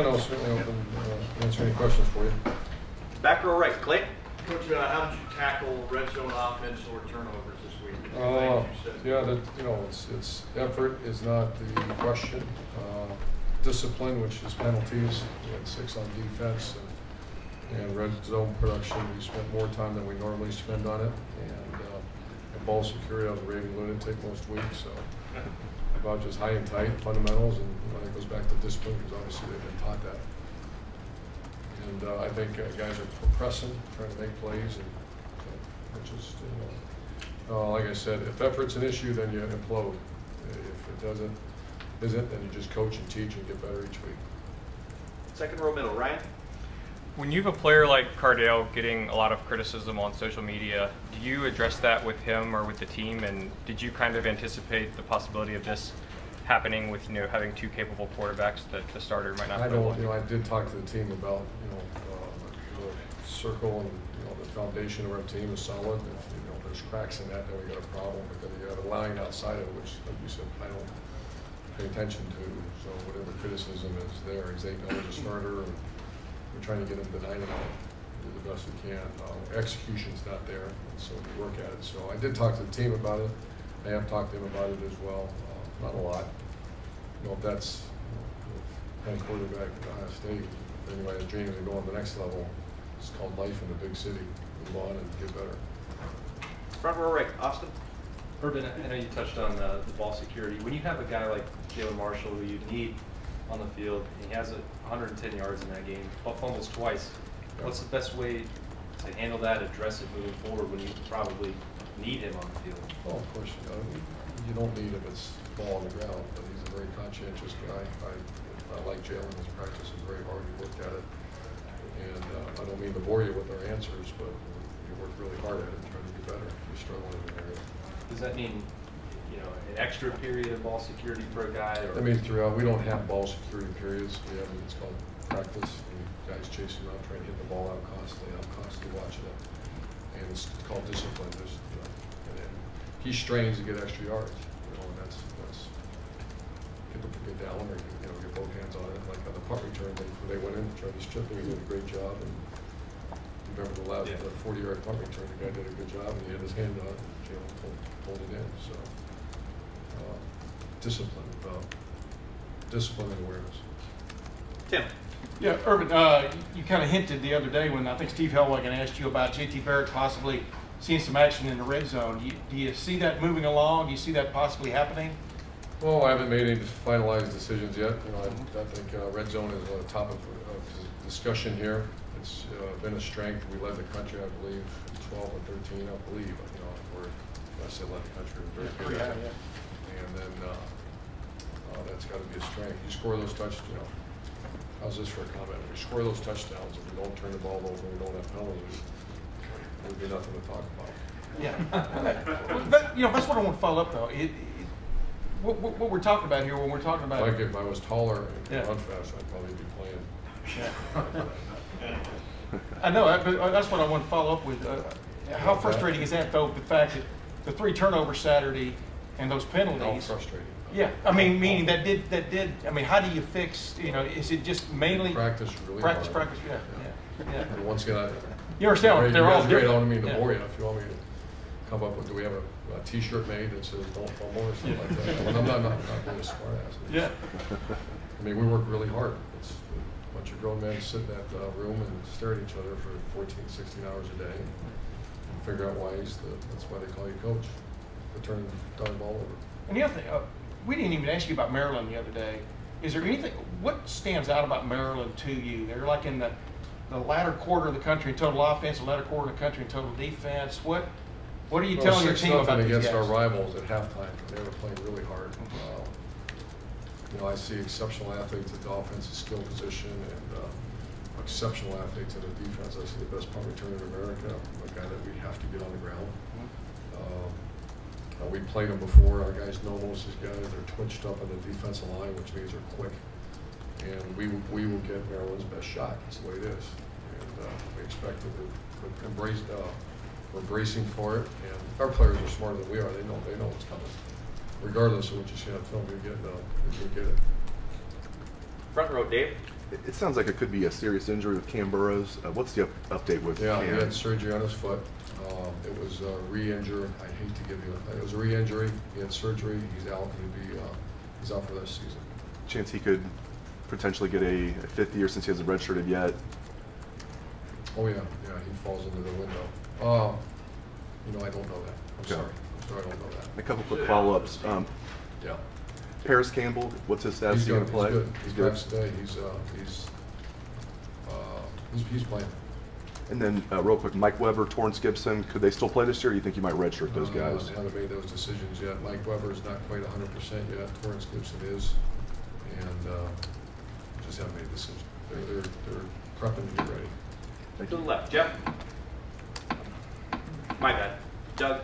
I'll certainly open answer any questions for you. Back row right, Clay. Coach, how did you tackle red zone offense or turnovers this week? Yeah, it's effort is not the question. Discipline, which is penalties. We had 6 on defense, and red zone production. We spent more time than we normally spend on it, and ball security. I was a raving lunatic most weeks, so about just high and tight fundamentals, and it goes back to discipline because obviously they've been taught that. And I think guys are pressing, trying to make plays, and which is, like I said, if effort's an issue, then you implode. If it isn't, then you just coach and teach and get better each week. Second row middle, Ryan. When you have a player like Cardale getting a lot of criticism on social media, do you address that with him or with the team? And did you kind of anticipate the possibility of this happening with having 2 capable quarterbacks that the starter might not? I don't. I did talk to the team about the circle and the foundation of our team is solid. If there's cracks in that, then we got a problem because you have a line outside of it, which, like you said, I don't pay attention to. So whatever criticism is there, he's 8-0 as a starter, and we're trying to get him to 9-0, do the best we can. Execution's not there, and so we work at it. So I did talk to the team about it. I have talked to him about it as well. Not a lot. If that's playing quarterback at Ohio State, if anybody has dreams of going to the next level, it's called life in the big city. Move on and get better. Front row right, Austin. Urban, I know you touched on the ball security. When you have a guy like Jalen Marshall who you need on the field, and he has 110 yards in that game, fumbles twice, what's the best way to handle that, address it moving forward when you probably need him on the field? Well, of course you don't need him. It's ball on the ground, but he's a very conscientious guy. I like Jalen. His practice is very hard. He worked at it. And I don't mean to bore you with our answers, but we work really hard at it, trying to get better. We're struggling in an area. Does that mean, an extra period of ball security for a guy? Or? That means throughout. We don't have ball security periods. We have it's called practice. And guys chasing around, trying to hit the ball out constantly watching it. And it's called discipline. And he strains to get extra yards. And that's get down or get both hands on it. Like on the punt return, they went in and tried to strip him. He did a great job. And remember the last 40-yard punt return, the guy did a good job, and he had his hand on it, and Jalen pulled it in. So discipline and awareness. Tim. Yeah, Urban, you kind of hinted the other day when I think Steve Hellwagon asked you about JT Barrett possibly seeing some action in the red zone. Do you see that moving along? Do you see that possibly happening? Well, I haven't made any finalized decisions yet. I think red zone is on the top of discussion here. It's been a strength. We led the country, I believe, 12 or 13, I believe. I said led the country, very good at it. And then that's got to be a strength. You score those touchdowns. How's this for a comment? We score those touchdowns, if we don't turn the ball over, we don't have penalties, there'll be nothing to talk about. Yeah. But, that's what I want to follow up, though. What we're talking about here, when we're talking about... Like if I was taller and run fast, I'd probably be playing. Yeah. I know, but that's what I want to follow up with. How frustrating is that, though, the fact that the 3 turnovers Saturday and those penalties? Oh, frustrating. Yeah, I mean, meaning that did. I mean, how do you fix? Is it just mainly practice? Really hard. Practice. Yeah. And once again, you understand? They're all different. I don't mean to bore you. If you want me to come up with, do we have a T-shirt made that says "Don't fumble" or something like that? Well, I'm not being a smart ass. Yeah. I mean, we work really hard. It's a bunch of grown men sit in that room and stare at each other for 14, 16 hours a day and figure out why that's why they call you coach. To turn the ball over. And the other thing, we didn't even ask you about Maryland the other day. Is there anything, what stands out about Maryland to you? They're like in the latter quarter of the country in total offense, the latter quarter of the country in total defense. What are you telling your team about these against guys? Our rivals at halftime? They were playing really hard. I see exceptional athletes at the offensive skill position and exceptional athletes at the defense. I see the best punt returner in America, a guy that we have to get on the ground. We played them before. Our guys know most of these guys. They're twitched up on the defensive line, which means they're quick. And we will get Maryland's best shot. That's the way it is. And we expect it. We're bracing for it. And our players are smarter than we are. They know what's coming. Regardless of what you see on film, you get it. Front row, Dave. It sounds like it could be a serious injury with Cam Burrows. What's the update with Yeah, Cam? he had surgery on his foot. It was a re-injury. I hate to give you it was a re-injury. He had surgery. He's out. He's out for this season. Chance he could potentially get a fifth year since he hasn't redshirted yet. Oh yeah, he falls into the window. I don't know that. I'm Okay. sorry, I don't know that. A couple quick follow-ups. Yeah. Paris Campbell, what's his status? Is he going to play? He's good. He's good. today. He's playing. And then real quick, Mike Weber, Torrance Gibson, could they still play this year? Or do you think you might redshirt those guys? They haven't made those decisions yet. Mike Weber is not quite 100% yet. Torrance Gibson is, and just haven't made a decision. They're prepping to get ready. Thank To the you. left, Jeff. My bad. Doug.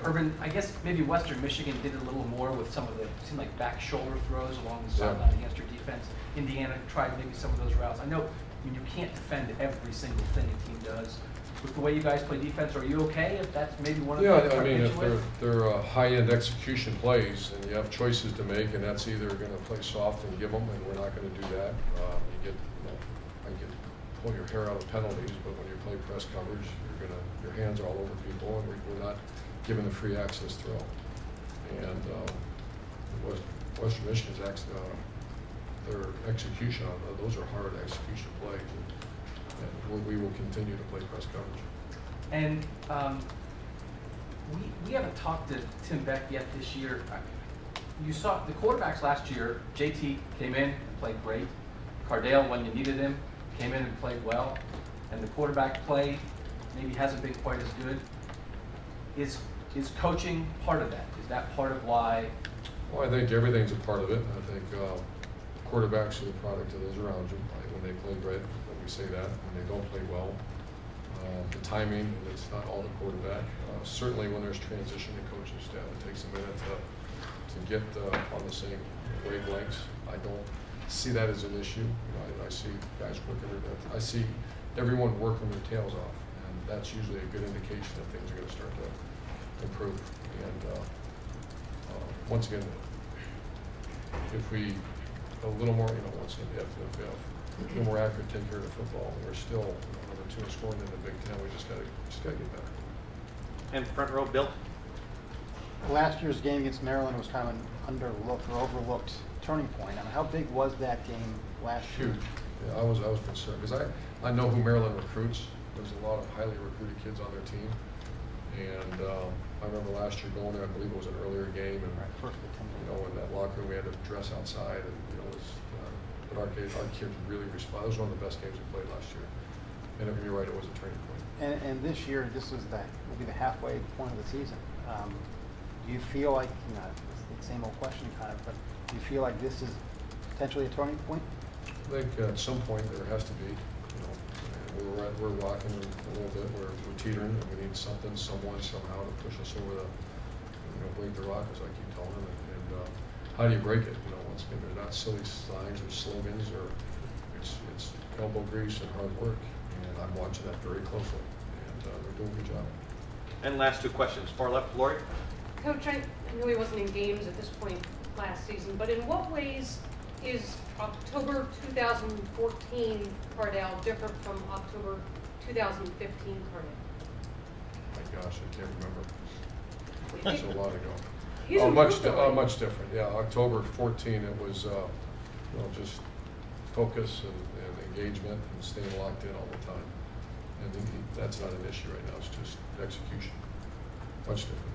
Urban, I guess maybe Western Michigan did a little more with some of the, seemed like back shoulder throws along the Yeah. sideline against your defense. Indiana tried maybe some of those routes. I know, you can't defend every single thing a team does. With the way you guys play defense, are you okay if that's maybe one of the things Yeah, I mean, hit if you with? they're high-end execution plays, and you have choices to make, and that's either going to play soft and give them, and we're not going to do that. I get pull your hair out of penalties, but when you play press coverage, your hands are all over people, and we're not giving the free access throw. And Western Michigan's their execution on those are hard execution plays, and we will continue to play press coverage. And we haven't talked to Tim Beck yet this year. You saw the quarterbacks last year. JT came in and played great. Cardale, when you needed him, came in and played well. And the quarterback play maybe hasn't been quite as good. Is coaching part of that? Is that part of why? Well, I think everything's a part of it. I think quarterbacks are the product of those around you. When they play great, we say that. When they don't play well, the timing, and it's not all the quarterback. Certainly when there's transition in coaching staff, it takes a minute to get on the same wavelengths. I don't see that as an issue. I see guys working I see everyone working their tails off, and that's usually a good indication that things are going to start to improve. And once again, if we a little more, once again, if a little more accurate, take care of the football, we're still number 2 in scoring in the Big Ten. We just got to get better. And front row, Bill. Last year's game against Maryland was kind of an underlooked or overlooked turning point. I mean, how big was that game last year? Huge. Yeah, I was concerned because I know who Maryland recruits. There's a lot of highly recruited kids on their team, and I remember last year going there. I believe it was an earlier game, and in that locker room we had to dress outside, and but our kids really responded. It was one of the best games we played last year, and you're right, it was a turning point. And this year, will be the halfway point of the season. Do you feel like, it's the same old question kind of, but do you feel like this is potentially a turning point? I think at some point there has to be. We're rocking a little bit. We're teetering, and we need something, someone, somehow to push us over the, break the rock, as I keep telling them. And how do you break it? Once again, they're not silly signs or slogans, or it's elbow grease and hard work. And I'm watching that very closely, and they're doing a good job. And last 2 questions. Far left, Lori. Coach, I know he wasn't in games at this point last season, but in what ways is October 2014 Cardale different from October 2015 Cardale? My gosh, I can't remember. It was a lot ago. He's Much different. Yeah, October 14, it was just focus and engagement and staying locked in all the time. And that's not an issue right now. It's just execution. Much different.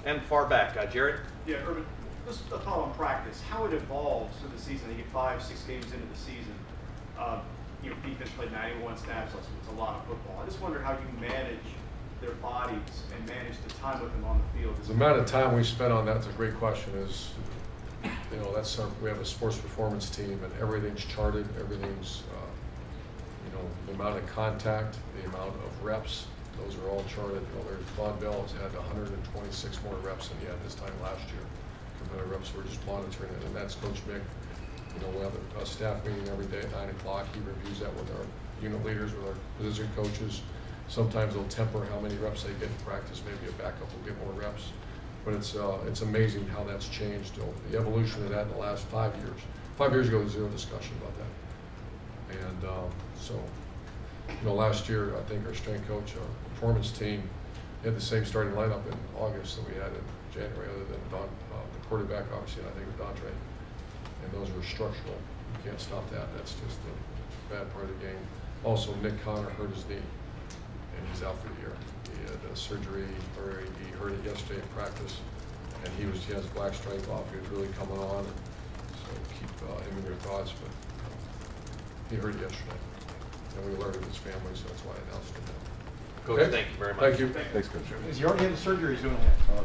And far back, Jared. Yeah, Urban, just a thought on practice, how it evolves through the season. You get 5-6 games into the season. Defense played 91 snaps, so it's a lot of football. I just wonder how you manage their bodies and manage the time with them on the field. The amount of time we spent on that's a great question. We have a sports performance team, and everything's charted. Everything's, the amount of contact, the amount of reps. Those are all charted. Von Bell has had 126 more reps than he had this time last year. Competitive reps, we're just monitoring it, and that's Coach Mick. We have a staff meeting every day at 9 o'clock. He reviews that with our unit leaders, with our position coaches. Sometimes they'll temper how many reps they get in practice. Maybe a backup will get more reps. But it's amazing how that's changed. The evolution of that in the last 5 years. 5 years ago, there was zero discussion about that. And so, you know, last year, I think our strength coach, our performance team, had the same starting lineup in August that we had in January, other than the quarterback, obviously, and I think with Dontre. And those were structural. You can't stop that. That's just the bad part of the game. Also, Nick Connor hurt his knee, and he's out for the year. He had surgery, or he hurt it yesterday in practice, and he has black stripe off. He was really coming on, so keep him in your thoughts. But he hurt yesterday, and we alerted his family, so that's why I announced it. Coach, Okay. thank you very much. Thank you. Thanks, Coach. Has he already had the surgery? He's doing that?